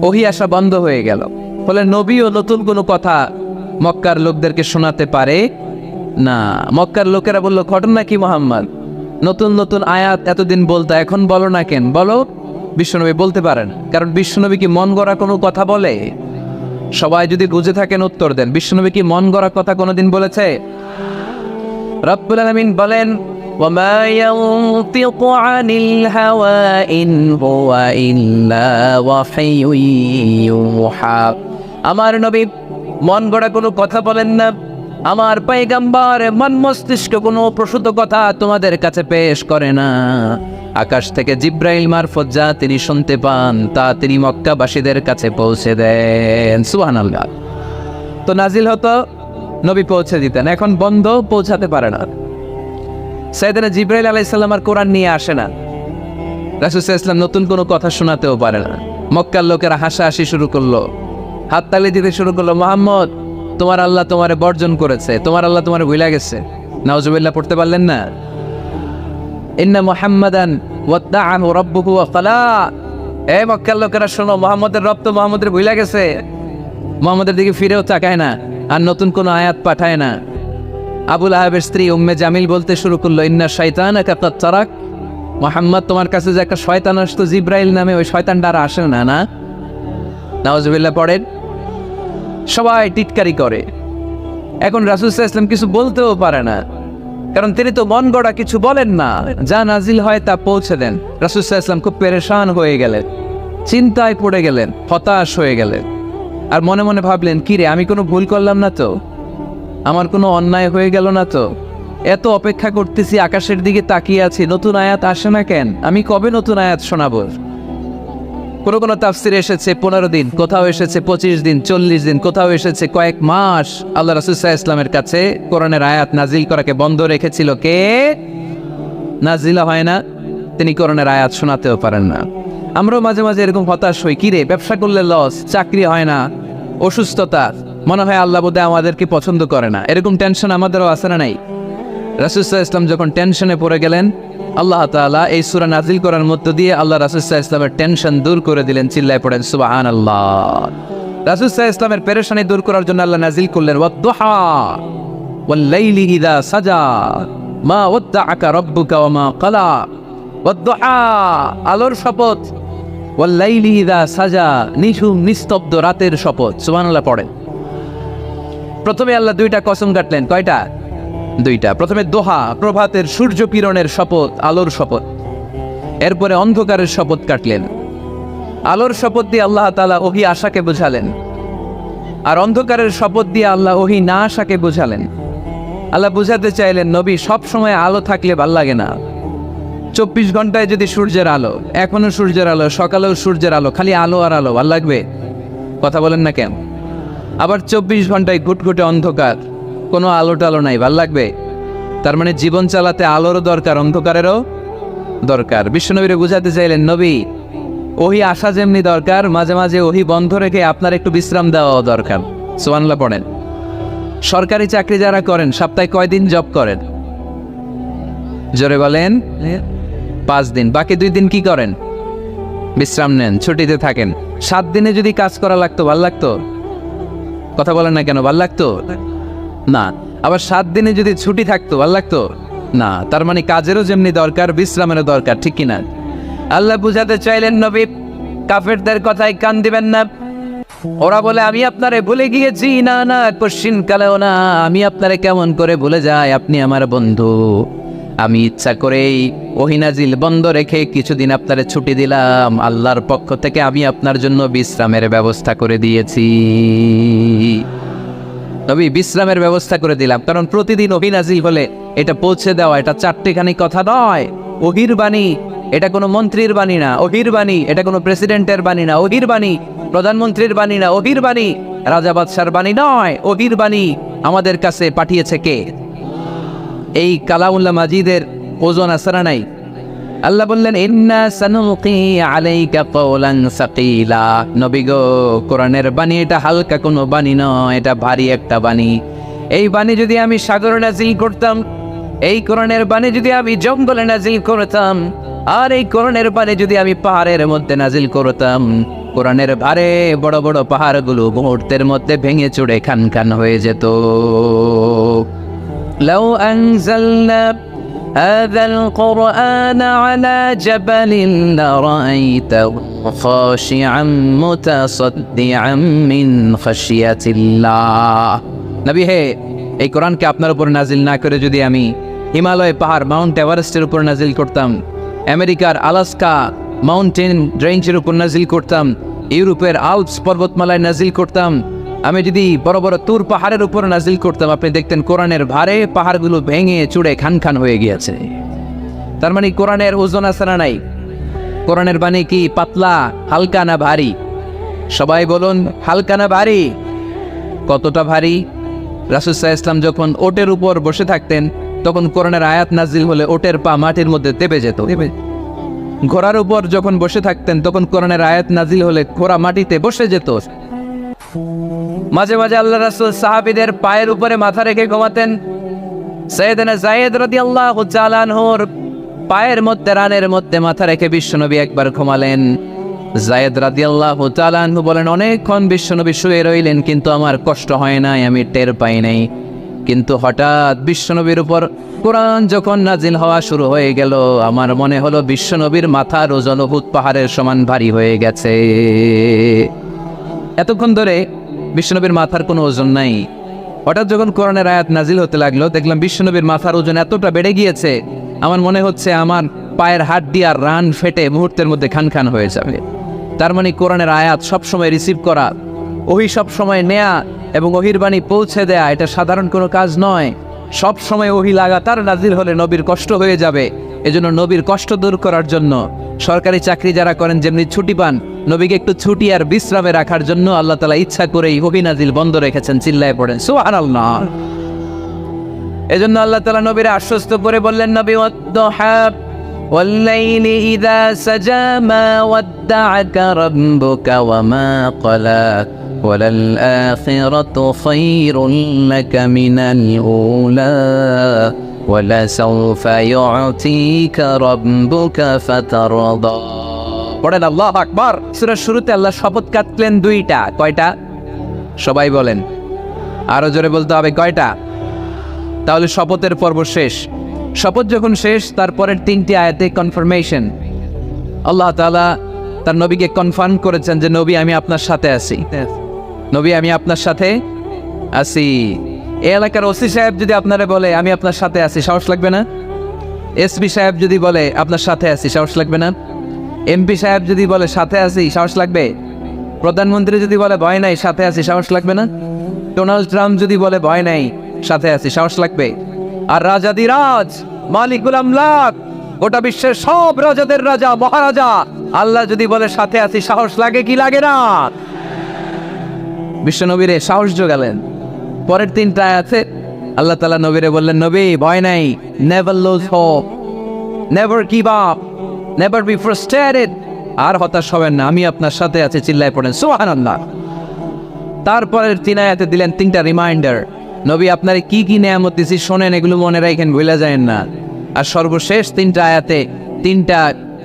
ওহী আসা বন্ধ হয়ে গেল। ফলে নবীও নতুন কোনো কথা মক্কার লোকদেরকে শোনাতে পারে না। মক্কার লোকেরা বলল, ঘটনা কি মুহাম্মদ? নতুন নতুন আয়াত এতদিন বলতো, এখন বলো না কেন? বলো। বিশ্বনবী বলতে পারেন, কারণ বিশ্বনবী কি মন গড়া কোনো কথা বলে? সবাই যদি বুঝে থাকেন উত্তর দেন, বিশ্বনবী কি মন গড়া কথা কোনোদিন বলেছে? রব্বুল আলামিন বলেন, ওয়ামা ইয়ানতিকু আনিল হাওয়া ইন হুয়া ইল্লা ওয়াহিয়ুন ইউহা। আমার নবী মন গড়া কোনো কথা বলেন না। আমার পয়গম্বর মন মস্তিষ্ক কোনো প্রসূত কথা তোমাদের কাছে পেশ করে না। আকাশ থেকে জিব্রাইল মারফত যা তিনি শুনতে পান তা তিনি মক্কাবাসীদের কাছে পৌঁছে দেন। সুবহানাল্লাহ। তো নাজিল হতো, নবী পৌঁছে দিতেন। এখন বন্ধ, পৌঁছাতে পারে না। সাইয়েদনা জিব্রাইল আলাইহিস সালাম আর কোরআন নিয়ে আসে না। রাসূল সাল্লাল্লাহু আলাইহি ওয়াসাল্লাম নতুন কোনো কথা শোনাতেও পারে না। মক্কার লোকেরা হাসাহাসি শুরু করলো, হাততালি দিতে শুরু করলো। মুহাম্মদ, তোমার আল্লাহ তোমারে বর্জন করেছে, তোমার আল্লাহ তোমারে ভুলে গেছে। নাউজুবিল্লাহ পড়তে পারলেন না? ইন্না মুহাম্মাদান ওয়াদ্দাআহু রাব্বুহু ওয়া ক্বালা। এই মক্কার লোকেরা শোনো, মুহাম্মদের রব তো মুহাম্মদের ভুলে গেছে। মুহাম্মদের দিকে ফিরেও তাকায় না, আর নতুন কোনো আয়াত পাঠায় না। আবুল আহাবের স্ত্রী উম্মে জামিল বলতে শুরু করলো, ইন্না শাইতানাকা কাদ তারাক। মুহাম্মদ, তোমার কাছে যে একটা শয়তান আসতো জিব্রাইল নামে, ওই শয়তানটা আর আসে না। না, নাউজুবিল্লাহ পড়েন। সবাই টিটকারি করে। এখন রাসূল সাল্লাল্লাহু আলাইহি ওয়াসাল্লাম কিছু বলতেও পারে না, কারণ তিনি তো মন গড়া কিছু বলেন না। যা নাজিল হয় তা পৌঁছে দেন। রাসূল সাল্লাল্লাহু আলাইহি ওয়াসাল্লাম খুব পেরেশান হয়ে গেলেন, চিন্তায় পড়ে গেলেন, হতাশ হয়ে গেলেন। আর মনে মনে ভাবলেন, কি রে, আমি কোনো ভুল করলাম না তো? আমার কোনো অন্যায় হয়ে গেল না তো? এত অপেক্ষা করতেছি, আকাশের দিকে তাকিয়ে আছি, নতুন আয়াত আসে না কেন? আমি কবে নতুন আয়াত শোনাবো? কোনো কোনো তাফসিরে এসেছে 15 দিন, কোথাও এসেছে 25 দিন, 40 দিন, কোথাও এসেছে কয়েক মাস আল্লাহ রাসূল সাল্লাল্লাহু আলাইহি ওয়াসাল্লামের কাছে কোরআনের আয়াত নাজিল করাকে বন্ধ রেখেছিল কে? নাজিল হয় না, তিনি কোরআনের আয়াত শোনাতেও পারেন না। আমরাও মাঝে মাঝে এরকম হতাশ হই, কি রে, ব্যবসা করলে লস, চাকরি হয় না, অসুস্থতা, মনে হয় আল্লাহ বোধহয় আমাদেরকে পছন্দ করে না। এরকম টেনশন আমাদেরও আছে না নাই? রাসূল সাল্লাল্লাহু আলাইহি ওয়াসাল্লাম যখন টেনশনে পড়ে গেলেন, আল্লাহ তাআলা এই সূরা নাজিল করার মধ্য দিয়ে আল্লাহ রাসূল সাল্লাল্লাহু আলাইহি ওয়াসাল্লামের টেনশন দূর করে দিলেন। চিল্লায় পড়েন সুবহানাল্লাহ। রাসূল সাল্লাল্লাহু আলাইহি ওয়াসাল্লামের পেরেশানি দূর করার জন্য আল্লাহ নাজিল করলেন, ওয়াদ-দুহা ওয়াল-লাইলি ইযা সাজা মা ওয়াদ্দাআকা রাব্বুকা ওয়া মা ক্বালা। ওয়াদ-দুহা, আলোর শপথ, ওয়াল-লাইলি ইযা সাজা, নিঝুম নিস্তব্ধ রাতের শপথ। সুবহানাল্লাহ পড়েন। প্রথমে আল্লাহ দুইটা কসম কাটলেন। কয়টা? দুইটা। প্রথমে দোহা, প্রভাতের সূর্য কিরণের শপথ, আলোর শপথ। এরপরে অন্ধকারের শপথ কাটলেন। আলোর শপথ দিয়ে আল্লাহ তাআলা ওহী আশাকে বোঝালেন, আর অন্ধকারের শপথ দিয়ে আল্লাহ ওহী না আশাকে বোঝালেন। আল্লাহ বুঝাতে চাইলেন, নবী, সব সময় আলো থাকলে ভাল লাগে না। 24 ঘন্টায় যদি সূর্যের আলো, এখনো সূর্যের আলো, সকালেও সূর্যের আলো, খালি আলো আর আলো, ভাল লাগবে? কথা বলেন না কেন? আবার 24 ঘন্টায় ঘুটঘুটে অন্ধকার, কোনো আলো টালো নাই, ভাল লাগবে? তার মানে জীবন চালাতে আলোরও দরকার, অন্ধকারেরও দরকার। বিশ্বনবীরে বুঝাতে চাইলেন, নবী, ওহী আসা যেমনি দরকার, মাঝে মাঝে ওহী বন্ধ রেখে আপনার একটু বিশ্রাম দেওয়াও দরকার। সুবহানাল্লাহ পড়েন। সরকারি চাকরি যারা করেন, সপ্তাহে কয় দিন জব করেন? জোরে বলেন। 5 দিন। বাকি 2 দিন কি করেন? বিশ্রাম নেন, ছুটিতে থাকেন। 7 দিনে যদি কাজ করা লাগতো, ভাল লাগতো? কথা বলেন না কেন? ভাল লাগতো না। আবার 7 দিনে যদি ছুটি থাকতো, ভাল লাগতো না। তার মানে কাজেরও যেমনি দরকার, বিশ্রামেরও দরকার, ঠিক কিনা? আল্লাহ বুঝাতে চাইলেন, নবী, কাফেরদের কথায় কান দিবেন না। ওরা বলে, আমি আপনারে ভুলে গিয়েছি। না না, কোশ্চিন কালেও না। আমি আপনারে কেমন করে ভুলে যাই? আপনি আমার বন্ধু। আমি ইচ্ছা করেই ওহী নাজিল বন্ধ রেখে কিছুদিন আপনারে ছুটি দিলাম। আল্লাহর পক্ষ থেকে আমি আপনার জন্য বিশ্রামের ব্যবস্থা করে দিয়েছি। নবী, বিশ্রামের ব্যবস্থা করে দিলাম, কারণ প্রতিদিন ওহী নাজিল হলে এটা পৌঁছে দেওয়া, এটা চারটেখানি কথা নয়। ওহীর বাণী, এটা কোনো মন্ত্রীর বাণী না। ওহীর বাণী, এটা কোনো প্রেসিডেন্টের বাণী না। ওহীর বাণী প্রধানমন্ত্রীর বাণী না। ওহীর বাণী রাজা বাদশার বাণী নয়। ওহীর বাণী আমাদের কাছে পাঠিয়েছে কে? এই কালামুল্লাহ মাজিদের ওজন আসরা নাই। আল্লাহ বললেন, ইন্না সানুলকি আলাইকা কওলান সাকিলা। নবী গো, কোরআনের বাণী এটা হালকা কোনো বাণী নয়, এটা ভারী একটা বাণী। এই বাণী যদি আমি সাগরে নাজিল করতাম, এই কোরআনের বাণী যদি আমি জঙ্গলে নাজিল করতাম, আর এই কোরআনের পানি যদি আমি পাহাড়ের মধ্যে নাজিল করতাম, কোরআনের ভারে বড় বড় পাহাড়গুলো মুহূর্তের মধ্যে ভেঙে চুড়ে খান খান হয়ে যেত। লাউ আনজালনা হাযাল কুরআন আলা জাবালিন লারাআইতাহু খাশিআম মুতাসাদ্দিআম মিন খাশিয়াতিল্লাহ। নবী হে, এই কোরআনকে আপনার উপর নাজিল না করে যদি আমি হিমালয় পাহাড় মাউন্ট এভারেস্টের উপর নাজিল করতাম, আমেরিকার আলাস্কা মাউন্টেন রেঞ্জের উপর নাজিল করতাম, ইউরোপের আল্পস পর্বতমালায় নাজিল করতাম, আমি যদি বড় বড় তুর পাহাড়ের উপর নাজিল করতাম, আপনি দেখতেন কোরআনের ভারে পাহাড়গুলো ভেঙে চুড়ে খান খান হয়ে গিয়েছে। তার মানে কোরআনের ওজন আছে না নাই? কোরআনের বাণী কি পাতলা, হালকা না ভারী? সবাই বলুন, হালকা না ভারী? কতটা ভারী? রাসূল সাল্লাল্লাহু আলাইহি ওয়াসাল্লাম যখন ওটের উপর বসে থাকতেন, তখন কোরআনের আয়াত নাজিল হলে ওটের পা মাটির মধ্যে দেবে যেত। ঘোড়ার উপর যখন বসে থাকতেন, তখন কোরআনের আয়াত নাজিল হলে ঘোড়া মাটিতে বসে যেত। মাঝে মাঝে আল্লাহ রাসূল সাহাবীদের পায়ের উপরে মাথা রেখে ঘুমাতেন। সাইয়েদনা যায়েদ রাদিয়াল্লাহু তাআলা আনহুর পায়ের মধ্যে, রানের মধ্যে মাথা রেখে বিশ্বনবী একবার ঘুমালেন। যায়েদ রাদিয়াল্লাহু তাআলা আনহু বলেন, অনেকক্ষণ বিশ্বনবী শুয়ে রইলেন, কিন্তু আমার কষ্ট হয় নাই, আমি টের পাই নাই। কিন্তু হঠাৎ বিশ্বনবীর উপর কোরআন যখন নাজিল হওয়া শুরু হয়ে গেল, আমার মনে হলো বিশ্বনবীর মাথার ওজন উহুদ পাহাড়ের সমান ভারী হয়ে গেছে। এতক্ষণ ধরে বিশ্বনবীর মাথার কোনো ওজন নাই। হঠাৎ যখন কোরআনের আয়াত নাজিল হতে লাগলো, দেখলাম বিশ্বনবীর মাথার ওজন এতটা বেড়ে গিয়েছে, আমার মনে হচ্ছে আমার পায়ের হাড্ডি আর রান ফেটে মুহূর্তের মধ্যে খান খান হয়ে যাবে। তার মানে কোরআনের আয়াত সবসময় রিসিভ করা, ওহি সবসময় নেয়া এবং ওহির বাণী পৌঁছে দেয়া, এটা সাধারণ কোনো কাজ নয়। সব সময় ওহি লাগাতার নাজিল হলে নবীর কষ্ট হয়ে যাবে। এজন্য নবীর কষ্ট দূর করার জন্য সরকারি চাকরি যারা করেন যেমনি ছুটি পান, নবীকে একটু ছুটি আর বিশ্রামে রাখার জন্য আল্লাহ তাআলা ইচ্ছা করেই ওহি নাজিল বন্ধ রেখেছেন। চিল্লায় পড়েন সুবহানাল্লাহ। এজন্য আল্লাহ তাআলা নবীর আশ্বস্ত করে বললেন, নবী ওয়াদ-দুহা ওয়াল-লাইলি ইযা সাজা মা ওয়াদ্দা'আকা রাব্বুকা ওয়া মা ক্বালা ওয়ালাল আখিরাতু খায়রুল লাকা মিনাল উলা ওয়ালা সাওফা ইউ'তিকা রাব্বুকা ফাতারদা। পড়েন আল্লাহু আকবার। সূরার শুরুতে আল্লাহ শপথ কাটলেন দুইটা। কয়টা? সবাই বলেন, আরো জোরে বলতে হবে, কয়টা? তাহলে শপথের পর্ব শেষ। শপথ যখন শেষ, তারপরের তিনটি আয়াতে কনফার্মেশন। আল্লাহ তাআলা তার নবীকে কনফার্ম করেছেন যে নবী আমি আপনার সাথে আছি, নবী আমি আপনার সাথে আছি। এই এলাকার ওসি সাহেব যদি আপনারা বলে আমি আপনার সাথে আছি, সাহস লাগবে না? এসপি সাহেব যদি বলে আপনার সাথে আছি, সাহস লাগবে না? এমপি সাহেব যদি বলে সাথে আছি, সাহস লাগবে? প্রধানমন্ত্রী যদি বলে ভয় নাই, সাথে আছি, সাহস লাগবে না? ডোনাল্ড ট্রাম্প যদি বলে ভয় নাই, সাথে আছি, সাহস লাগবে? আর রাজাদিরাজ, মালিকুল আমলাক, গোটা বিশ্বের সব রাজাদের রাজা, মহারাজা আল্লাহ যদি বলে সাথে আছি, সাহস লাগে কি লাগে না? বিশ্বনবীরে সাহস জোগালেন। পরের তিনটা আয়াতে আল্লাহ তাআলা নবীরে বললেন, নবী ভয় নাই, never lose hope, never give up, never be frustrated, আর হতাশ হবেন না, আমি আপনার সাথে আছি। চিল্লায় পড়েন সুবহানাল্লাহ। তারপরের তিন আয়াতে দিলেন তিনটা রিমাইন্ডার, নবী আপনারে কি কি নেয়ামত দিছি শোনেন, এগুলো মনে রাখেন, ভুলে যায়েন না। আর সর্বশেষ তিনটা আয়াতে তিনটা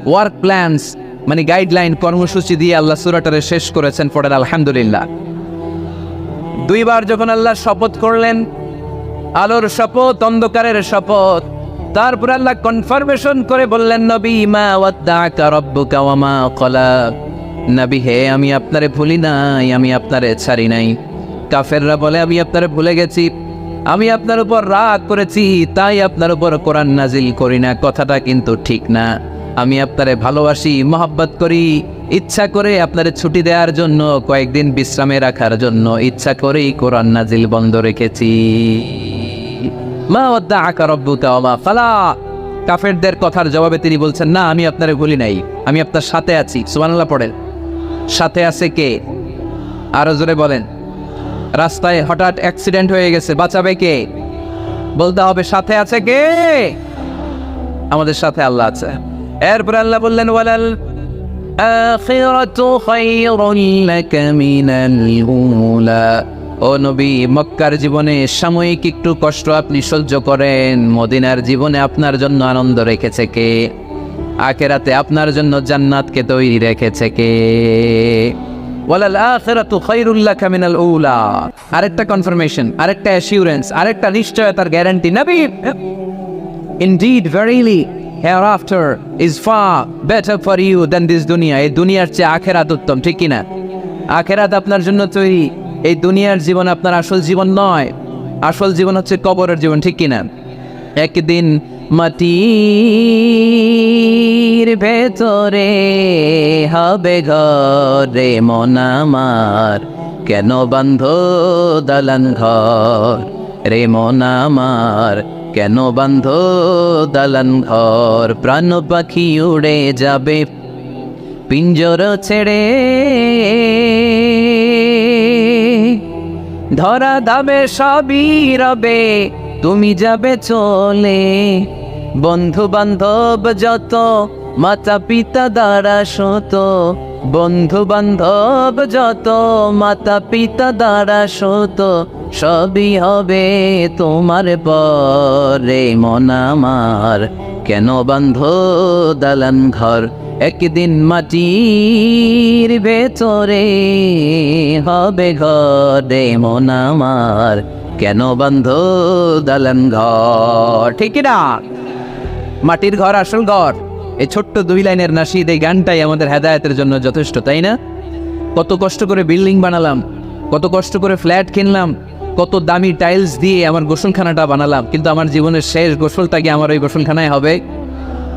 ওয়ার্ক প্ল্যানস, মানে গাইডলাইন, কর্মসূচি দিয়ে আল্লাহ সূরাটারে শেষ করেছেন। পড়েন আলহামদুলিল্লাহ। দুইবার যখন আল্লাহ শপথ করলেন, আলোর শপথ, অন্ধকারের শপথ, তারপর আল্লাহ কনফার্মেশন করে বললেন, নবী মা ওয়াদ্দা'আকা রাব্বুকা ওয়া মা ক্বালা, নবী হে আমি আপনারে ভুলি নাই, আমি আপনারে ছাড়ি নাই। কাফেররা বলে আমি আপনারে ভুলে গেছি, আমি আপনার উপর রাগ করেছি, তাই আপনার উপর কোরআন নাজিল করি না। কথাটা কিন্তু ঠিক না। আমি আপনারে ভালোবাসি, মহব্বত করি, ইচ্ছা করে আপনারে ছুটি দেওয়ার জন্য, কয়েকদিন বিশ্রামে রাখার জন্য ইচ্ছা করেই কোরআন নাজিল বন্ধ রেখেছি। মা ওয়াদ্দা'আকা রাব্বুকা ওয়া মা ক্বালা। কাফেরদের কথার জবাবে তিনি বলছেন, না আমি আপনারে ভুলি নাই, আমি আপনার সাথে আছি। সুবহানাল্লাহ পড়েন। সাথে আছে কে? আরো জোরে বলেন। রাস্তায় হঠাৎ অ্যাক্সিডেন্ট হয়ে গেছে, বাঁচাবে কে? বলতে হবে সাথে আছে কে? আমাদের সাথে আল্লাহ আছে। এরপর আল্লাহ বললেন, ওয়ালাল আখিরাতু খায়রুল লাকা মিনাল উলা। ও নবী, মক্কার জীবনে সাময়িক একটু কষ্ট আপনি সহ্য করেন, মদিনার জীবনে আপনার জন্য আনন্দ রেখেছে কে? আখিরাতে আপনার জন্য জান্নাতকে তৈরি রেখেছে কে? ওয়ালাল আখিরাতু খায়রুল লাকা মিনাল উলা। আরেকটা কনফার্মেশন, আরেকটা অ্যাসিউরেন্স, আরেকটা নিশ্চয়তার গ্যারান্টি নবী। Indeed, verily, hereafter is far better for you than this dunya. এই দুনিয়ার চেয়ে আখিরাত উত্তম, ঠিক কিনা? আখিরাত আপনার জন্য তৈরি, এই দুনিয়ার জীবন আপনার আসল জীবন নয়। আসল জীবন হচ্ছে কবরের জীবন, ঠিক কিনা? একদিন মাটির ভেতরে হবে ঘরে মন আমার, কেন বান্ধ দালান ঘর রে মন আমার, কেন বান্ধ দালান ঘর। প্রাণ পাখি উড়ে যাবে পিঞ্জর ছেড়ে, ধরা দাবে সবই রবে তুমি যাবে চলে। বন্ধু বান্ধব যত মাতা পিতা দ্বারা শত, বন্ধু বান্ধব যত মাতা পিতা দ্বারা শত, সবই হবে তোমার পরে মন আমার, কেন বান্ধ দালান ঘর। একদিন মাটির ভেতরে হবে ঘরে মন আমার, কেন বান্ধ দালান ঘর। ঠিক না? মাটির ঘর আসল ঘর। এই ছোট্ট 2 লাইনের নাশিদ, এই গানটাই আমাদের হেদায়েতের জন্য যথেষ্ট, তাই না? কত কষ্ট করে বিল্ডিং বানালাম, কত কষ্ট করে ফ্ল্যাট কিনলাম, কত দামি টাইলস দিয়ে আমার গোসলখানাটা বানালাম, কিন্তু আমার জীবনের শেষ গোসলটা কি আমার ওই গোসলখানায় হবে?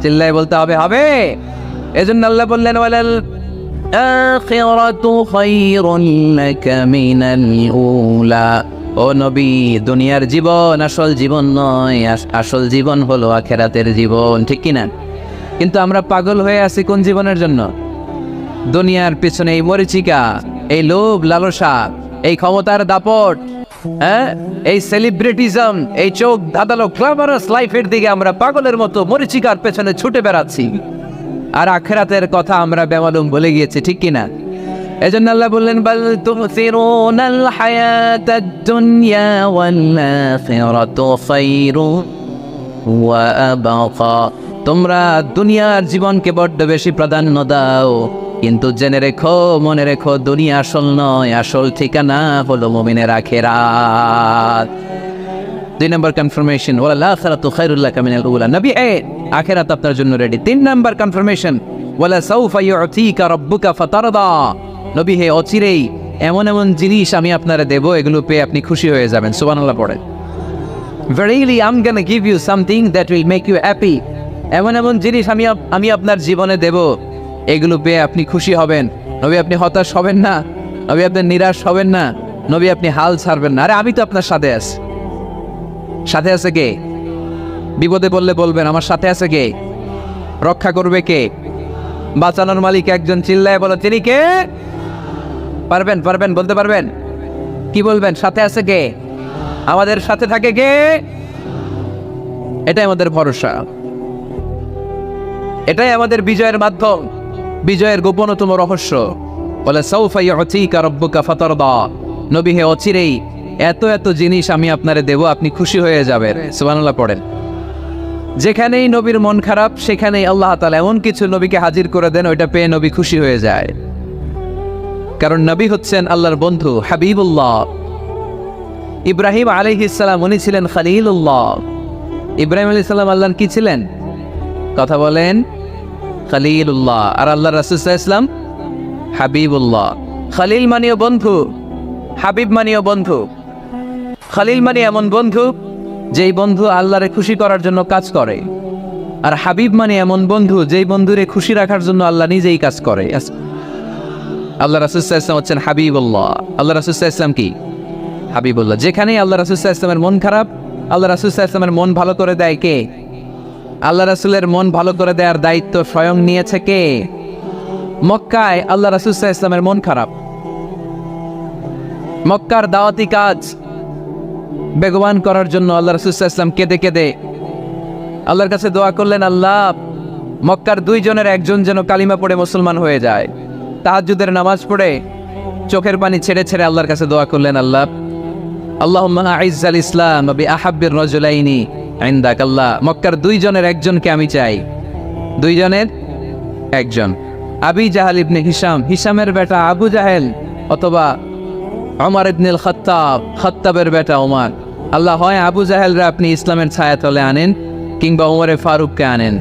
চিল্লায় বলতে হবে, হবে। এজন্য আল্লাহ বললেন ওয়ালাল আখিরাতু খায়রুন লাকা মিনাল উলা। ও নবী, দুনিয়ার জীবন আসল জীবন নয়, আসল জীবন হলো আখিরাতের জীবন, ঠিক কিনা? কিন্তু আমরা পাগল হয়ে আছি কোন জীবনের জন্য? দুনিয়ার পিছনে এই মরিচিকা, এই লোভ লালসা, এই ক্ষমতার দাপট, এই সেলিব্রিটিজম, এই চোখ ধাঁধালো গ্ল্যামারাস লাইফের দিকে আমরা পাগলের মতো মরিচিকার পেছনে ছুটে বেড়াচ্ছি, আর আখিরাতের কথা আমরা বেমালুম ভুলে গিয়েছি, ঠিক কিনা? এজন্য আল্লাহ বললেন বাল তুসিরুনাল হায়াতাদ দুনিয়া ওয়াল আখিরাতু খায়রুন ওয়া আবকা। তোমরা দুনিয়ার জীবনকে বড্ড বেশি প্রাধান্য দাও, কিন্তু জেনে রেখো, মনে রেখো, দুনিয়া আসল নয়, আসল ঠিকানা হলো মুমিনের আখিরাত। 2 নম্বর কনফার্মেশন, ওয়ালাল আখিরাতু খায়রুল লাকা মিনাল উলা। নবী, আখিরাত আপনার জন্য রেডি। 3 নম্বর কনফার্মেশন, ওয়ালা সাউফা ইউতিকা রাব্বুকা ফাতারদা। নবী হে, অচিরেই এমন এমন জিনিস আমি আপনারে দেব, এগুলো পেয়ে আপনি খুশি হয়ে যাবেন। সুবহানাল্লাহ পড়েন। Verily I'm gonna give you something that will make you happy. এমন এমন জিনিস আমি আপনার জীবনে দেব, এগুলো পেয়ে আপনি খুশি হবেন। নবী, আপনি হতাশ হবেন না, নবী আপনি নিরাশ হবেন না, নবী আপনি হাল ছাড়বেন না। আরে আমি তো আপনার সাথে আছি। সাথে আছে কে? বিপদে পড়লে বলবেন আমার সাথে আছে কে? রক্ষা করবে কে? বাঁচানোর মালিক একজন। চিল্লায় বলো, তিনি কে? পারবেন পারবেন বলতে পারবেন? কি বলবেন? সাথে আছে কে? আমাদের সাথে থাকে কে? এটাই আমাদের ভরসা, এটাই আমাদের বিজয়ের মাধ্যম, বিজয়ের গোপনতম রহস্য। বলে সাউফা ইউতিকা রাব্বুকা ফাতারদা। নবী হে, অচিরেই এত এত জিনিস আমি আপনারে দেব, আপনি খুশি হয়ে যাবেন। সুবহানাল্লাহ পড়েন। যেখানেই নবীর মন খারাপ, সেখানেই আল্লাহ তাআলা এমন কিছু নবীকে হাজির করে দেন, ওইটা পেয়ে নবী খুশি হয়ে যায়। কারণ নবী হচ্ছেন আল্লাহর বন্ধু, হাবিবুল্লাহ। ইব্রাহিম আলাইহিস সালাম, উনি ছিলেন খলিলুল্লাহ। ইব্রাহিম আলাইহিস সালাম আল্লাহর কি ছিলেন? কথা বলেন, খলিলুল্লাহ। আর আল্লাহ রাসূল সাল্লাল্লাহু আলাইহি ওয়াসাল্লাম হাবিবুল্লাহ। খলিল মানেও বন্ধু, হাবিব মানেও বন্ধু। খলিল মানে এমন বন্ধু যেই বন্ধু আল্লাহরে খুশি করার জন্য কাজ করে, আর হাবিব মানে এমন বন্ধু যেই বন্ধুরে খুশি রাখার জন্য আল্লাহ নিজেই কাজ করে। আল্লাহ রাসূল সাল্লাল্লাহু আলাইহি ওয়াসাল্লাম হচ্ছেন হাবিবুল্লাহ। আল্লাহ রাসূল সাল্লাল্লাহু আলাইহি ওয়াসাল্লাম কি? হাবিবুল্লাহ। যেখানেই আল্লাহ রাসূল সাল্লাল্লাহু আলাইহি ওয়াসাল্লামের মন খারাপ, আল্লাহ রাসূল সাল্লাল্লাহু আলাইহি ওয়াসাল্লামের মন ভালো করে দেয় কে? আল্লাহ রাসূলের মন ভালো করে দেওয়ার দায়িত্ব স্বয়ং নিয়েছে কে? মক্কায় আল্লাহ রাসূল সাল্লাল্লাহু আলাইহি ওয়াসাল্লামের মন খারাপ। মক্কার দাওয়াতি কাজ বেগবান করার জন্য আল্লাহ রাসূল সাল্লাল্লাহু আলাইহি ওয়াসাল্লাম কেঁদে কেঁদে আল্লাহর কাছে দোয়া করলেন, আল্লাহ মক্কার 2 জনের একজন যেন কালিমা পড়ে মুসলমান হয়ে যায়। তাহাজ্জুদের নামাজ পড়ে চোখের পানি ছেড়ে ছেড়ে আল্লাহর কাছে দোয়া করলেন, আল্লাহ আল্লাহুম্মা আইজ্জাল ইসলাম বি আহাব্বির রাজুলাইনি ইনদাক। আল্লাহ মক্কার 2 জনের একজনকে আমি চাই, দুইজনের একজন। আবি জাহাল ইবনে হিশাম, হিশামের বেটা আবু জাহেল, অথবা ওমর ইবনুল খাত্তাব, খাত্তাবের বেটা ওমর। আল্লাহ হয় আবু জাহেলরা আপনি ইসলামের ছায়াতলে আনেন, কিংবা ওমরে ফারুককে আনেন।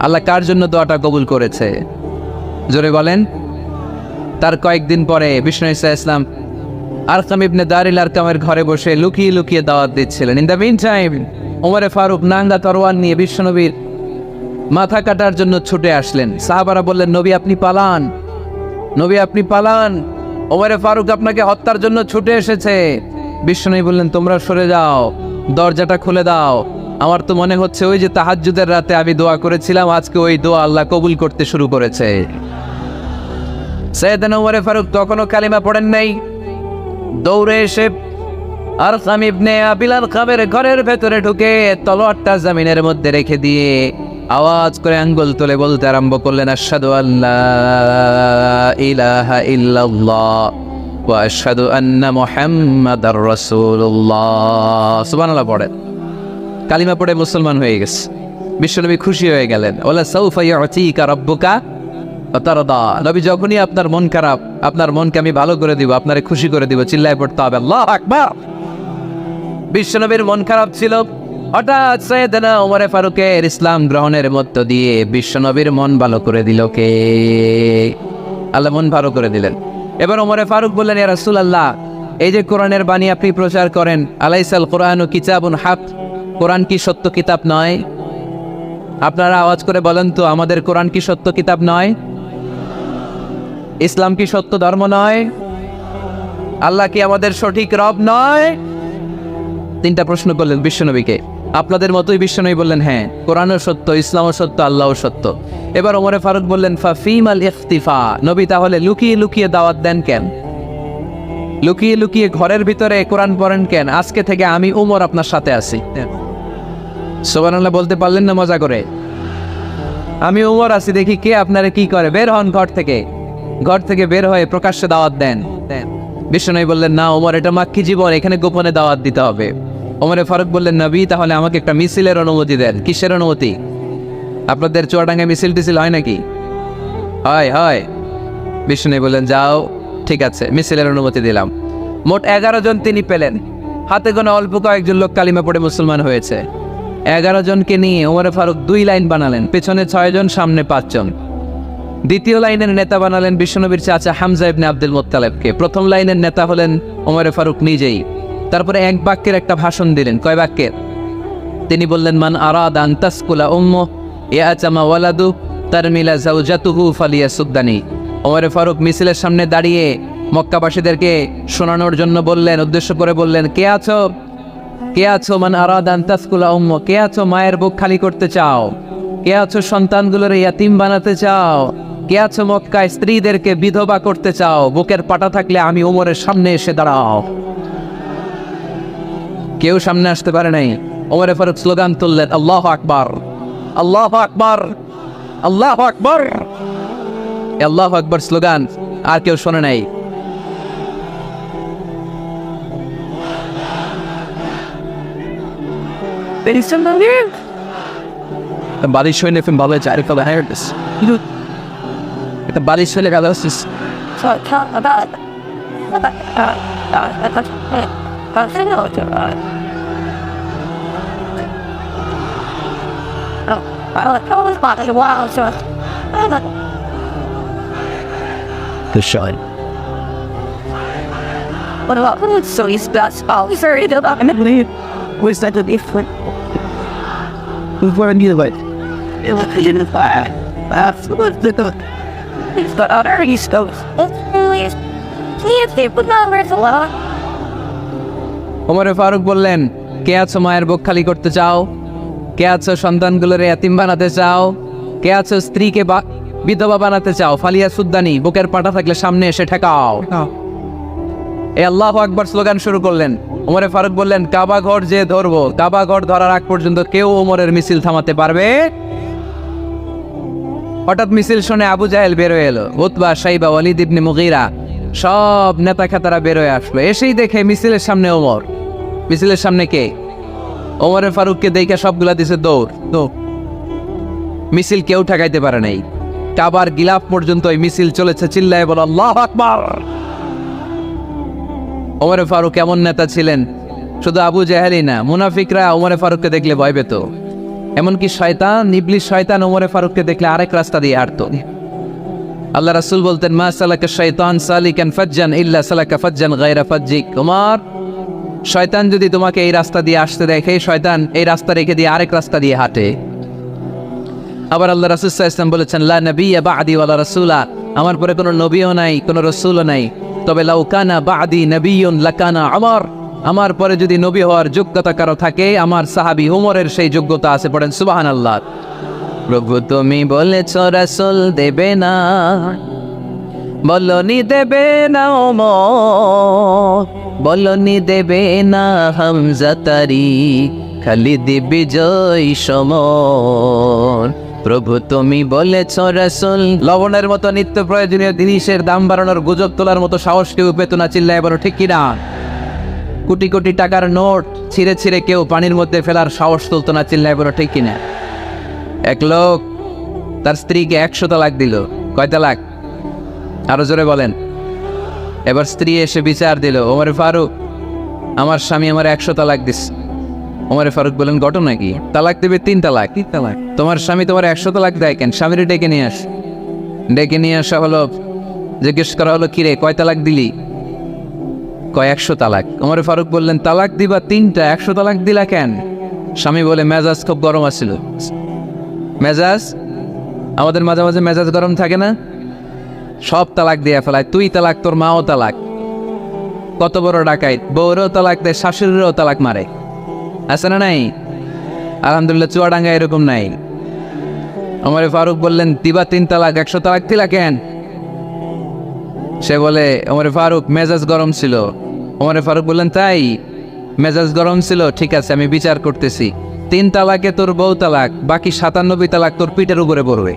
আল্লাহ কার জন্য দোয়াটা কবুল করেছে জোরে বলেন। তার কয়েকদিন পরে বিষ্ণু ঈসা ইসলাম আরকাম ইবনে দারিল আরকামের ঘরে বসে লুকিয়ে লুকিয়ে দাওয়াত দিচ্ছিলেন। ইন দ্য মিন টাইম ওমরে ফারুক নাঙ্গা তরোয়ার নিয়ে বিশ্বনবীর মাথা কাটার জন্য ছুটে আসলেন। সাহাবারা বললেন, নবী আপনি পালান, নবী আপনি পালান, ওমরে ফারুক আপনাকে হত্যার জন্য ছুটে এসেছে। বিশ্বনবী বললেন, তোমরা সরে যাও, দরজাটা খুলে দাও। আমার তো মনে হচ্ছে ওই যে তাহাজ্জুদের রাতে আমি দোয়া করেছিলাম, আজকে ওই দোয়া আল্লাহ কবুল করতে শুরু করেছে। সাইয়েদনা ওমরে ফারুক তখনও কালিমা পড়েন নাই। দৌড়ে এসে আরকাম ইবনে আবিল আরকামের ঘরের ভেতরে ঢুকে তলোয়ারটা জমিনের মধ্যে রেখে দিয়ে আওয়াজ করে আঙ্গুল তুলে বলতে আরম্ভ করলেন, আশহাদু আল্লা ইলাহা ইল্লাল্লাহ ওয়া আশহাদু আন্না মুহাম্মাদার রাসূলুল্লাহ। সুবহানাল্লাহ পড়েন। কালিমা পড়ে মুসলমান হয়ে গেছে। বিশ্বনবী খুশি হয়ে গেলেন। ওয়ালা সাউফা ইউতিকা রাব্বুকা ফাতারদা। নবী যখনই আপনার মন খারাপ, আপনার মনকে আমি ভালো করে দিব, আপনারে খুশি করে দিব, চিল্লায় পড়তে হবে আল্লাহু আকবার। বিশ্বনবীর মন খারাপ ছিল। হঠাৎ সাইয়েদনা ওমরে ফারুকের ইসলাম গ্রহণের মধ্য দিয়ে বিশ্বনবীর মন ভালো করে দিল কে? আল্লাহ মন ভালো করে দিলেন। এবার ওমরে ফারুক বললেন, ইয়া রাসূলুল্লাহ, এই যে কোরআনের বাণী আপনি প্রচার করেন, আলাইসাল কোরআনু কিতাবুন হক, কোরআন কি সত্য কিতাব নয়? আপনারা আওয়াজ করে বলেন তো, আমাদের কোরআন কি সত্য কিতাব নয়? ইসলাম কি সত্য ধর্ম নয়? আল্লাহ কি আমাদের সঠিক রব নয়? তিনটা প্রশ্ন করলেন বিশ্বনবীকে। আপনাদের মতোই বিশ্বনবী বললেন, হ্যাঁ, কোরআনও সত্য, ইসলামও সত্য, আল্লাহও সত্য। এবার ওমরে ফারুক বললেন, ফাফিমাল ইখতিফা, নবী তাহলে লুকিয়ে লুকিয়ে দাওয়াত দেন কেন? লুকিয়ে লুকিয়ে ঘরের ভিতরে কোরআন পড়েন কেন? আজকে থেকে আমি উমর আপনার সাথে আছি। সুবহানাল্লাহ বলতে পারলেন না মজা করে? আমি উমর আছি, দেখি কে আপনারে কি করে। বের হন ঘর থেকে। ঘর থেকে বের হয়ে প্রকাশ্যে দাওয়াত দেন। বিশ্বনবী বললেন, না ওমর, এটা মাক্কি জীবন, এখানে গোপনে দাওয়াত দিতে হবে। ওমরে ফারুক বললেন, নবী তাহলে আমাকে একটা মিছিলের অনুমতি দেন। কিসের অনুমতি? আপনাদের চুয়াডাঙ্গায় মিছিল টিছিল হয় নাকি? হয় হয়। বিশ্বনবী বললেন, যাও, ঠিক আছে, মিছিলের অনুমতি দিলাম। মোট 11 জন তিনি পেলেন। হাতে গোনা অল্প কয়েকজন লোক কালিমা পড়ে মুসলমান হয়েছে। 11 জনকে নিয়ে ওমরে ফারুক 2 লাইন বানালেন, পেছনে 6 জন, সামনে 5 জন। দ্বিতীয় লাইনের নেতা বানালেন বিশ্বনবীর চাচা হামজা ইবনে আব্দুল মুত্তালিবকে। প্রথম লাইনের নেতা হলেন ওমরে ফারুক নিজেই। তারপরে এক বাক্যের একটা ভাষণ দিলেন। কয় বাক্যের? তিনি বললেন, মান আরাদা আন তাসকুলা উম্মু ইয়াতামা ওয়ালাদু তারমিলা যাওজাতুহু ফালিয়াসুদ্দানি। ওমরে ফারুক মিছিলের সামনে দাঁড়িয়ে মক্কাবাসীদেরকে শোনানোর জন্য বললেন, উদ্দেশ্য করে বললেন, কে আছো, কে আছো মান আরাদা আন তাসকুলা উম্মু, কে আছো মায়ের বুক খালি করতে চাও, কে আছো সন্তানগুলোর ইয়াতিম বানাতে চাও, কে আছো মক্কায় স্ত্রীদেরকে বিধবা করতে চাও, বুকের পাটা থাকলে আমি ওমরের সামনে এসে দাঁড়াও। কেউ সামনে আসতে পারে নাই। ওমরে ফারুক স্লোগান তুললেন, আল্লাহু আকবার, আল্লাহু আকবার, আল্লাহু আকবার। আল্লাহু আকবার স্লোগান আর কেউ শোনে নাই। বালিশ হইলে ভালো চারি ফেলা হায়ারস এটা বালিশ হইলে গেল the shine. What about so he's got sorry about I believe was that the different we were new like it was in the fire that's what the good he's got other he's goes ওমরে ফারুক বললেন, কে আছো মায়ের বুক খালি করতে চাও, কে আছো সন্তানগুলোর ইয়াতিম বানাতে চাও, কে আছো স্ত্রীকে বিধবা বানাতে চাও, ফালিয়া সুদ্দানি, বুকের পাটা থাকলে সামনে এসে ঠেকাও। এই আল্লাহু আকবার স্লোগান শুরু করলেন। ওমরে ফারুক বললেন, কাবা ঘর যে ধরবো, কাবা ঘর ধরার আগ পর্যন্ত কেউ ওমরের মিছিল থামাতে পারবে? হঠাৎ মিছিল শুনে আবু জাহেল বের হয়ে এলো, উতবা, শাইবা, ওয়ালিদ ইবনে মুগীরা, সব নেতা খেতারা বের হয়ে আসলো। এসেই দেখে মিছিলের সামনে ওমর। মিছিলের সামনে কে? ওমরে ফারুককে দেখে সবগুলা দিছে দৌড়। মিছিল কেউ ঠেকাইতে পারে নাই। কাবার গিলাফ পর্যন্ত এই মিছিল চলেছে, চিল্লায় বলো আল্লাহু আকবার। ওমরে ফারুক এমন নেতা ছিলেন, শুধু আবু জাহেলই না, মুনাফিকরা ওমরে ফারুককে দেখলে ভয় পেত। এমনকি শয়তান, ইবলিস শয়তান ওমরে ফারুককে দেখলে আরেক রাস্তা দিয়ে হাঁটতো। আল্লাহ রাসূল বলতেন, মা সালাকা শাইতান সালিকান ফাজ্জান ইল্লা সালাকা ফাজ্জান গায়রা ফাজ্জিক। ওমর, শয়তান যদি তোমাকে এই রাস্তা দিয়ে আসতে দেখে, শয়তান এই রাস্তা রেখে দিয়ে আরেক রাস্তা দিয়ে হাঁটে। আবার আল্লাহ রাসূল সাল্লাল্লাহু আলাইহি ওয়াসাল্লাম বলেছেন, লা নাবিয়্যা বা'দি ওয়ালা রাসূলা, আমার পরে কোনো নবীও নাই, কোনো রাসূলও নাই, তবে লাউ কানা বা'দি নাবিয়্যুন লাকানা ওমর, আমার পরে যদি নবী হওয়ার যোগ্যতা কারো থাকে, আমার সাহাবী ওমরের সেই যোগ্যতা আছে। পড়েন সুবহানাল্লাহ। প্রভু তুমি বলেছ রাসূল দেবে না, বলনি দেবে না ওমর, বলনি দেবে না হামজা তারি, খালিদ বিজয় সমর। প্রভু তুমি বলেছ রাসূল, লবণের মতো নিত্য প্রয়োজনীয় জিনিসের দাম বাড়ানোর গুজব তোলার মতো সাহস কেউ পেত না, চিল্লায় বলো ঠিক কিনা। কোটি কোটি টাকার নোট ছিঁড়ে ছিঁড়ে কেউ পানির মধ্যে ফেলার সাহস তুলতো না, চিল্লায় বলো ঠিক কিনা। এক লোক তার স্ত্রীকে 100 তালাক দিল। কয় তালাক? আরো জোরে বলেন। এবার স্ত্রী এসে বিচার দিল, ওমরে ফারুক, আমার স্বামী আমার 100 তালাক দিস। ওমরে ফারুক বলেন, ঘটনা কি? তালাক দেবে 3 তালাক। 3 তালাক? তোমার স্বামী তোমার 100 তালাক দেয় কেন? স্বামীর ডেকে নিয়ে আস। ডেকে নিয়ে আসা হলো, জিজ্ঞেস করা হলো, কিরে কয় তালাক দিলি? কয় 100 তালাক। ওমরে ফারুক বললেন, তালাক দিবা 3টা, 100 তালাক দিলা কেন? স্বামী বলে, মেজাজ খুব গরম আছিল। মেজাজ, আমাদের মাঝে মাঝে মেজাজ গরম থাকে না? সব তালাক দিয়ে ফেলায়, তুই তালাক, তোর মাও তালাক। কত বড় ডাকাইত, বউরেও তালাক দেয়, শাশুড়িরও তালাক মারে, আছে না নাই? আলহামদুলিল্লাহ চুয়াডাঙ্গা এরকম নাই। ওমরে ফারুক বললেন, দিবা 3 তালাক, 100 তালাক দিলা কেন? সে বলে, ওমরে ফারুক মেজাজ গরম ছিল। ওমরে ফারুক বললেন, তাই মেজাজ গরম ছিল, ঠিক আছে আমি বিচার করতেছি, 3 তালাকে তোর বউ তালাক, বাকি 97 তালাক তোর পিঠের উপরে পড়বে।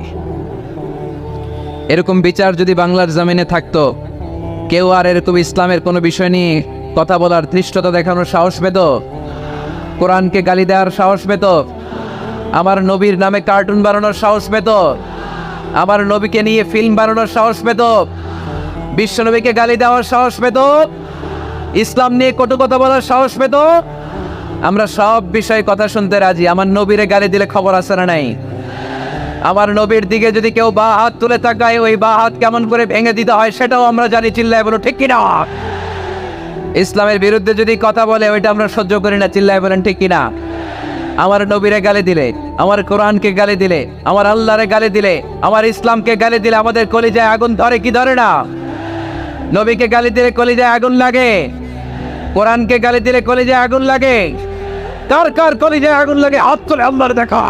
এরকম বিচার যদি বাংলার জমিনে থাকতো, কেউ আর এরকম ইসলামের কোনো বিষয় নিয়ে কথা বলার, ধৃষ্টতা দেখানোর সাহস পেত? কোরআনকে গালি দেওয়ার সাহস পেত? আমার নবীর নামে কার্টুন বানানোর সাহস পেত? আমার নবীকে নিয়ে ফিল্ম বানানোর সাহস পেত? বিশ্বনবীকে গালি দেওয়ার সাহস পেত? ইসলাম নিয়ে কটু কথা বলার সাহস পেত? আমরা সব বিষয়ে কথা শুনতে রাজি। আমার নবীরে গালি দিলে খবর আছে না নাই? আমার নবীর দিকে যদি কেউ বা হাত তুলে তাকায়, ওই বা হাত কেমন করে ভেঙে দিতে হয় সেটাও আমরা জানি, চিল্লায় বলো ঠিক কিনা। ইসলামের বিরুদ্ধে যদি কথা বলে, ওইটা আমরা সহ্য করি না, চিল্লায় বলেন ঠিক কিনা। আমার নবীরে গালি দিলে, আমার কোরআনকে গালি দিলে, আমার আল্লাহরে গালি দিলে, আমার ইসলামকে গালি দিলে আমাদের কলিজায় আগুন ধরে কি ধরে না? নবীকে গালি দিলে কলিজায় আগুন লাগে, কোরআনকে গালি দিলে কলিজায় আগুন লাগে। কার কার কলিজায় আগুন লাগে হাত তুলে আল্লাহর দেখা।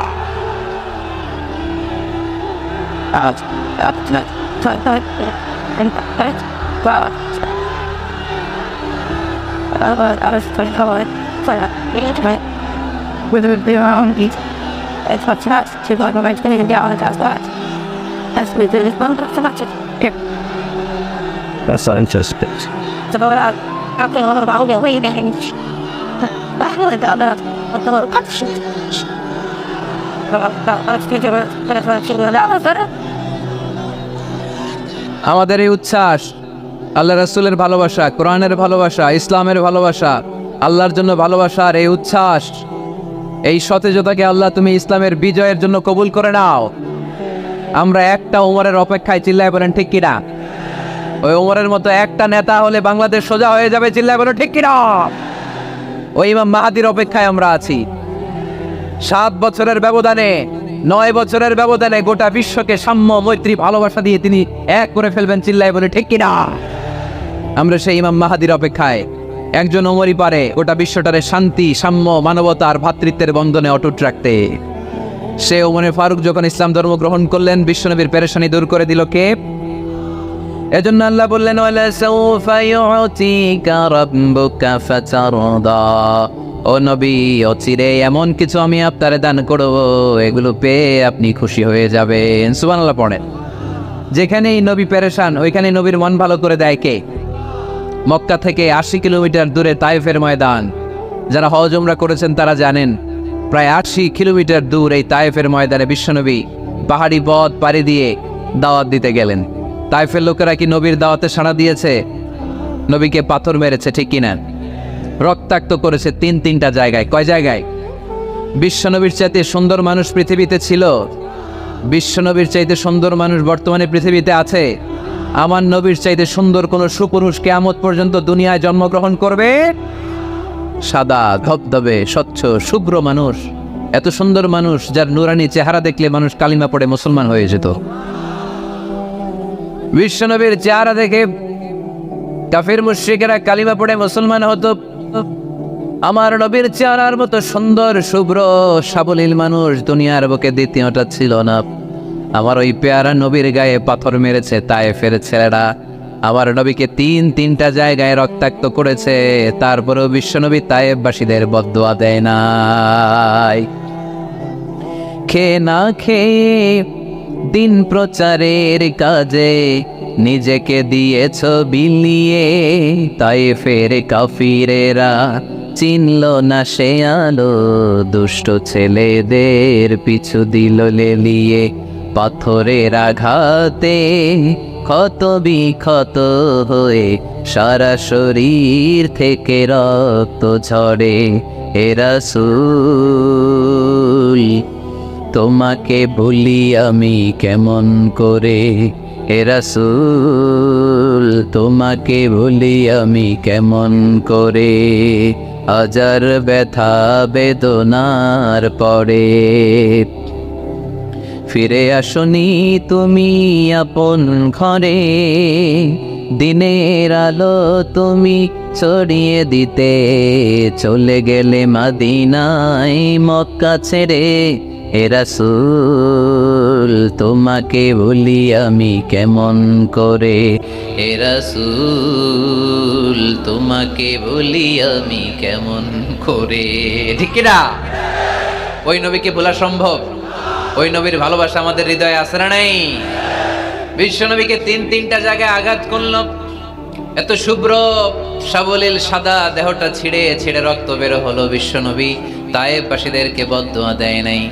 That's not interesting. আমাদের এই উচ্ছ্বাস আল্লাহ রাসূলের ভালোবাসা, কোরআনের ভালোবাসা, ইসলামের ভালোবাসা, আল্লাহর জন্য ভালোবাসার এই উচ্ছ্বাস, এই সতেজতাকে আল্লাহ তুমি ইসলামের বিজয়ের জন্য কবুল করে নাও। আমরা একটা ওমরের অপেক্ষায়, চিল্লায় বলেন ঠিক কিনা। ওই ওমরের মতো একটা নেতা হলে বাংলাদেশ সোজা হয়ে যাবে, চিল্লায় বলেন ঠিক কিনা। ওই ইমাম মাহাদির অপেক্ষায় আমরা আছি। 7 বছরের ব্যবধানে, 9 বছরের ব্যবধানে গোটা বিশ্বকে সাম্য, মৈত্রী, ভালোবাসা দিয়ে তিনি এক করে ফেলবেন, চিল্লায় বলে ঠিক কিনা। আমরা সেই ইমাম মাহাদির অপেক্ষায়। একজন ওমরই পারে গোটা বিশ্বটারে শান্তি, সাম্য, মানবতা আর ভ্রাতৃত্বের বন্ধনে অটুট রাখতে। সে ওমরে ফারুক যখন ইসলাম ধর্ম গ্রহণ করলেন, বিশ্বনবীর পেরেশানি দূর করে দিল কে? এজন্য আল্লাহ বললেন, ওয়ালা সাউফা ইউতিকা রাব্বুকা ফাতারদা, ও নবী, অচিরে এমন কিছু আমি আপনারে দান করব, এগুলো পেয়ে আপনি খুশি হয়ে যাবেন। সুবহানাল্লাহ পড়েন। যেখানেই নবী পেরেশান, ওইখানে নবীর মন ভালো করে দেয় কে? মক্কা থেকে 80 কিলোমিটার দূরে তায়েফের ময়দান। যারা হজ উমরা করেছেন তারা জানেন, প্রায় 80 কিলোমিটার দূর এই তায়েফের ময়দানে বিশ্বনবী পাহাড়ি পথ পাড়ি দিয়ে দাওয়াত দিতে গেলেন। তায়েফের লোকেরা কি নবীর দাওয়াতে সাড়া দিয়েছে? নবীকে পাথর মেরেছে, ঠিক কিনা? রক্তাক্ত করেছে তিনটা জায়গায়। কয় জায়গায়? বিশ্বনবীর চাইতে সুন্দর মানুষ পৃথিবীতে ছিল? বিশ্বনবীর চাইতে সুন্দর মানুষ বর্তমানে পৃথিবীতে আছে? আমার নবীর চাইতে সুন্দর কোন সুপুরুষ কিয়ামত পর্যন্ত দুনিয়ায় জন্মগ্রহণ করবে? সাদা ধবধবে স্বচ্ছ শুভ্র মানুষ, এত সুন্দর মানুষ যার নুরানি চেহারা দেখলে মানুষ কালিমা পড়ে মুসলমান হয়ে যেত। বিশ্বনবীর চেহারা দেখে কাফির মুশরিকেরা কালিমা পড়ে মুসলমান হতো। আমার নবীর চেহারার মতো সুন্দর শুভ্র সাবলীল মানুষ দুনিয়ার বুকে দ্বিতীয়টা ছিল না। আমার ওই পেয়ারা নবীর গায়ে পাথর মেরেছে তায়েফের ছেলেরা। আমার নবীকে তিনটা জায়গায় রক্তাক্ত করেছে, তারপরেও বিশ্বনবী তায়েফবাসীদের বদদুয়া দেয় নাই। খেয়ে না খেয়ে দিন প্রচারের কাজে নিজেকে দিয়েছ বিলিয়ে, তায়েফের কাফিরেরা চিনল না সে আলো, দুষ্ট ছেলেদের পিছু দিল লেলিয়ে। পাথরের আঘাতে ক্ষত বিক্ষত হয়ে সারা শরীর থেকে রক্ত ঝরে। হে রাসূল তোমাকে ভুলি আমি কেমন করে, হে রাসূল তোমাকে ভুলি আমি কেমন করে। হাজার ব্যথা বেদনার পরে ফিরে আসনি তুমি আপন ঘরে, দিনের আলো তুমি ছড়িয়ে দিতে চলে গেলে মদিনায় মক্কা ছেড়ে। হে রাসূল তোমাকে ভুলি আমি কেমন করে, হে রাসূল তোমাকে ভুলি আমি কেমন করে। ঠিক কি না? ওই নবীকে ভোলা সম্ভব? ওই নবীর ভালোবাসা আমাদের হৃদয়ে আছে না নাই? বিশ্বনবীকে তিনটা জায়গায় আঘাত করল। এত শুভ্র সাবলীল সাদা দেহটা ছিঁড়ে রক্ত বের হলো। বিশ্বনবী তায়েফবাসীদেরকে বদদুয়া দেয় নাই।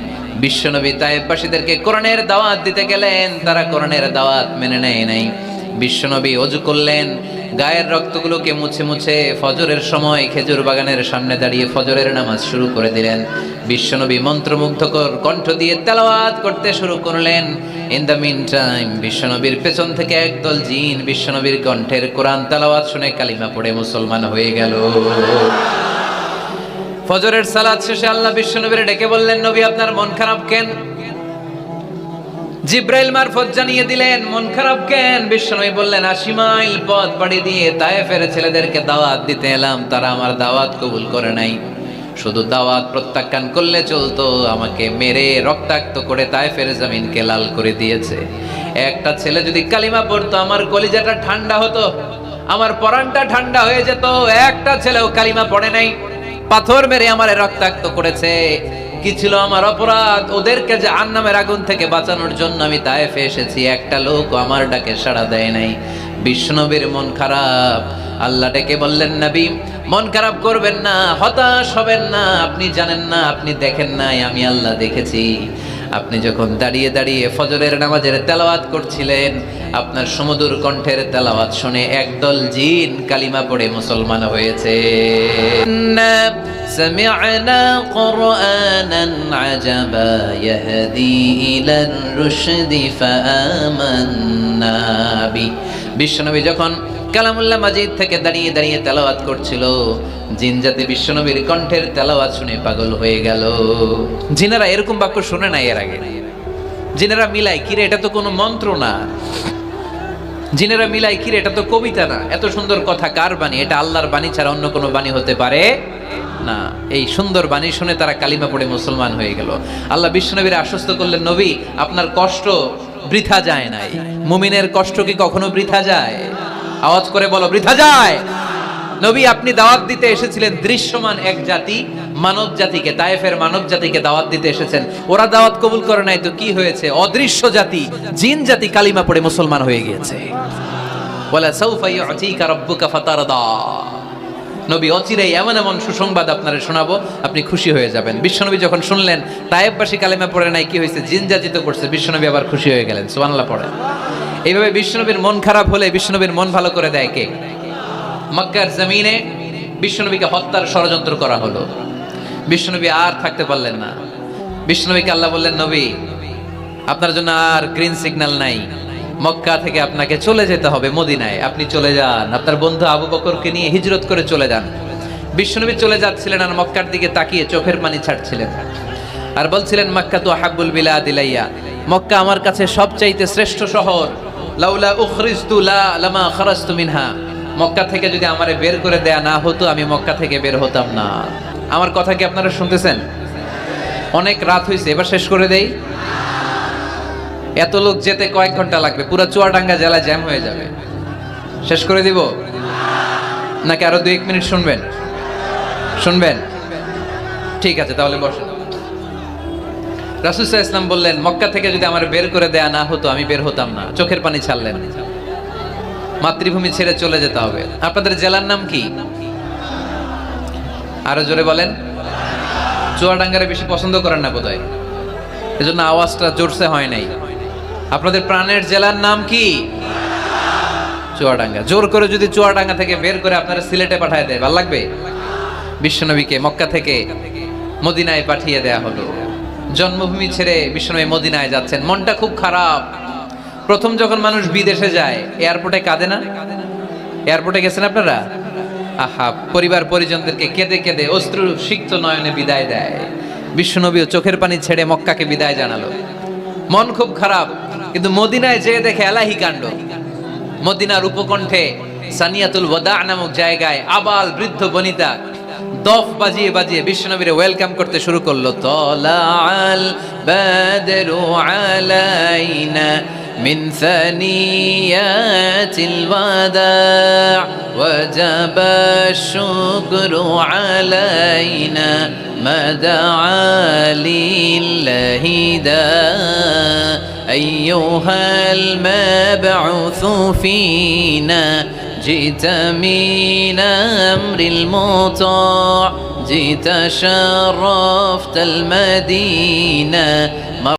বিশ্বনবী তায়েফবাসীদেরকে কোরআনের দাওয়াত দিতে গেলেন, তারা কোরআনের দাওয়াত মেনে নেয় নাই। বিশ্বনবী ওযু করলেন, গায়ের রক্তগুলোকে মুছে মুছে ফজরের সময় খেজুর বাগানের সামনে দাঁড়িয়ে ফজরের নামাজ শুরু করে দিলেন। বিশ্বনবী মন্ত্রমুগ্ধকর কণ্ঠ দিয়ে তেলাওয়াত করতে শুরু করলেন। ইন দ্য মিন টাইম বিশ্বনবীর পেছন থেকে একদল জিন বিশ্বনবীর কণ্ঠের কোরআন তেলাওয়াত শুনে কালিমা পড়ে মুসলমান হয়ে গেল। ফজরের সালাত শেষে আল্লাহ বিশ্বনবীর ডেকে বললেন, নবী আপনার মন খারাপ কেন? জিব্রাইল মারফত জানিয়ে দিলেন মন খারাপ কেন। বিশ্বনবী বললেন, ৮০ মাইল পথ পাড়ি দিয়ে তায়েফের ছেলেদেরকে দাওয়াত দিতে এলাম, তারা আমার দাওয়াত কবুল করে নাই। শুধু দাওয়াত প্রত্যাখ্যান করলে চলতো, আমাকে মেরে রক্তাক্ত করে তায়েফের জমিনকে লাল করে দিয়েছে। একটা ছেলে যদি কালিমা পড়তো আমার কলিজাটা ঠান্ডা হতো, আমার পরানটা ঠান্ডা হয়ে যেত। একটা ছেলেও কালিমা পড়ে নাই, পাথর মেরে আমারে রক্তাক্ত করেছে। কি ছিল আমার অপরাধ? ওদেরকে যে জাহান্নামের আগুন থেকে বাঁচানোর জন্য আমি তায়েফে এসেছি, একটা লোক আমার ডাকে সাড়া দেয় নাই। বিশ্বনবীর মন খারাপ। আল্লাহ ডেকে বললেন, নবী মন খারাপ করবেন না, হতাশ হবেন না। আপনি জানেন না, আপনি দেখেন নাই, আমি আল্লাহ দেখেছি। আপনি যখন দাঁড়িয়ে দাঁড়িয়ে ফজরের নামাজের তেলাওয়াত করছিলেন, আপনার সুমধুর কণ্ঠের তেলাওয়াত শুনে একদল জিন কালিমা পড়ে মুসলমান হয়েছে। سمعنا قرآنا عجبا يهدي إلى الرشد فآمنا به। বিশ্বনবী যখন কালামুল্লাহ মাজিদ থেকে দাঁড়িয়ে দাঁড়িয়ে তেলাওয়াত করছিল, জিন জাতি বিশ্বনবীর কণ্ঠের তেলাওয়াত শুনে পাগল হয়ে গেল। জিনেরা এরকম বাক্য শুনে নাই এর আগে। জিনেরা মিলাই, কিরে এটা তো কোনো মন্ত্র না। জিনেরা মিলাই, কিরে এটা তো কবিতা না। এত সুন্দর কথা কার বাণী? এটা আল্লাহর বাণী ছাড়া অন্য কোনো বাণী হতে পারে না। এই সুন্দর বাণী শুনে তারা কালিমা পড়ে মুসলমান হয়ে গেল। আল্লাহ বিশ্বনবীর আশ্বস্ত করলেন, নবী আপনার কষ্ট বৃথা যায় নাই। মুমিনের কষ্ট কি কখনো বৃথা যায়? আওয়াজ করে বলো, বৃথা যায়। নবী আপনি দাওয়াত দিতে এসেছিলেন দৃশ্যমান এক জাতি, মানব জাতিকে, তায়েফের মানব জাতিকে দাওয়াত দিতে এসেছেন। ওরা দাওয়াত কবুল করে নাই তো কি হয়েছে? অদৃশ্য জাতি, জিন জাতি কালিমা পড়ে মুসলমান হয়ে গিয়েছে। ওয়ালা সাউফা ইউতিকা রাব্বুকা ফাতারদা। নবী অচিরেই এমন এমন সুসংবাদ আপনারা শোনাবো, আপনি খুশি হয়ে যাবেন। বিশ্বনবী যখন শুনলেন তায়েববাসী কালেমা পড়ে নাই, কি হয়েছে, জিন জাতিত করছে, বিশ্বনবী আবার খুশি হয়ে গেলেন। সুবহানাল্লাহ পড়ে। এইভাবে বিশ্বনবীর মন খারাপ হলে বিশ্বনবীর মন ভালো করে দেয় কে? মক্কার জমিনে বিশ্বনবীকে হত্যার ষড়যন্ত্র করা হলো। বিশ্বনবী আর থাকতে পারলেন না। বিশ্বনবীকে আল্লাহ বললেন, নবী আপনার জন্য আর গ্রিন সিগন্যাল নাই, মক্কা থেকে আপনাকে চলে যেতে হবে মদিনায়। আপনি চলে যান, আপনার বন্ধু আবু বকরকে নিয়ে হিজরত করে চলে যান। বিশ্বনবী চলে যাচ্ছিলেন আর মক্কার দিকে তাকিয়ে চোখের পানি ছাড়ছিলেন আর বলছিলেন, মক্কা তো হাব্বুল বিলাদ ইলাইয়া, মক্কা আমার কাছে সবচাইতে শ্রেষ্ঠ শহর। লাউলা উখরিজতু লামা খারাজতু মিনহা, মক্কা থেকে যদি আমারে বের করে দেয়া না হতো আমি মক্কা থেকে বের হতাম না। আমার কথা কি আপনারা শুনতেছেন? অনেক রাত হয়েছে, এবার শেষ করে দেই। এত লোক যেতে কয়েক ঘন্টা লাগবে, পুরো চুয়াডাঙ্গা জেলা জ্যাম হয়ে যাবে। শেষ করে দিব নাকি আরো 2-1 মিনিট শুনবেন? শুনবেন? ঠিক আছে, তাহলে বসেন। রাসূল সাল্লাল্লাহু আলাইহি ওয়াসাল্লাম বললেন, মক্কা থেকে যদি আমার বের করে দেয়া না হতো আমি বের হতাম না। চোখের পানি ছাড়লেন। মাতৃভূমি ছেড়ে চলে যেতে হবে। আপনাদের জেলার নাম কি? আরো জোরে বলেন। চুয়াডাঙ্গারে বেশি পছন্দ করেন না বোধহয়, এজন্য আওয়াজটা জোরসে হয় নাই। আপনাদের প্রাণের জেলার নাম কি? চুয়াডাঙ্গা। জোর করে যদি চুয়াডাঙ্গা থেকে বের করে আপনারা সিলেটে পাঠায় দেয়, ভালো লাগবে? বিশ্বনবীকে মক্কা থেকে মদিনায় পাঠিয়ে দেয়া হলো। জন্মভূমি ছেড়ে বিশ্বনবী মদিনায় যাচ্ছেন, মনটা খুব খারাপ। প্রথম যখন মানুষ বিদেশে যায় এয়ারপোর্টে কাঁদে না? এয়ারপোর্টে গেছেন আপনারা? আহা, পরিবার পরিজনদেরকে কেঁদে কেঁদে অশ্রু সিক্ত নয়নে বিদায় দেয়। বিশ্বনবীও চোখের পানি ছেড়ে মক্কাকে বিদায় জানালো। মন খুব খারাপ, কিন্তু মদিনায় যেয়ে দেখে এলাহি কাণ্ড। মদিনার উপকণ্ঠে সানিয়াতুল ওয়াদা নামক জায়গায় আবাল বৃদ্ধ বনিতা দফ বাজিয়ে বাজিয়ে বিশ্বনবীরে ওয়েলকাম করতে শুরু করলো। তলাআল বাদরু আলাইনা মিন সানিয়াতিল ওয়াদা ওয়াজাবা শুকরু আলাইনা মাদআ লিল্লাহি দা আইয়ুহাল মাবউসু ফিনা جئت من أمر المطاع جئت شرفت المدينة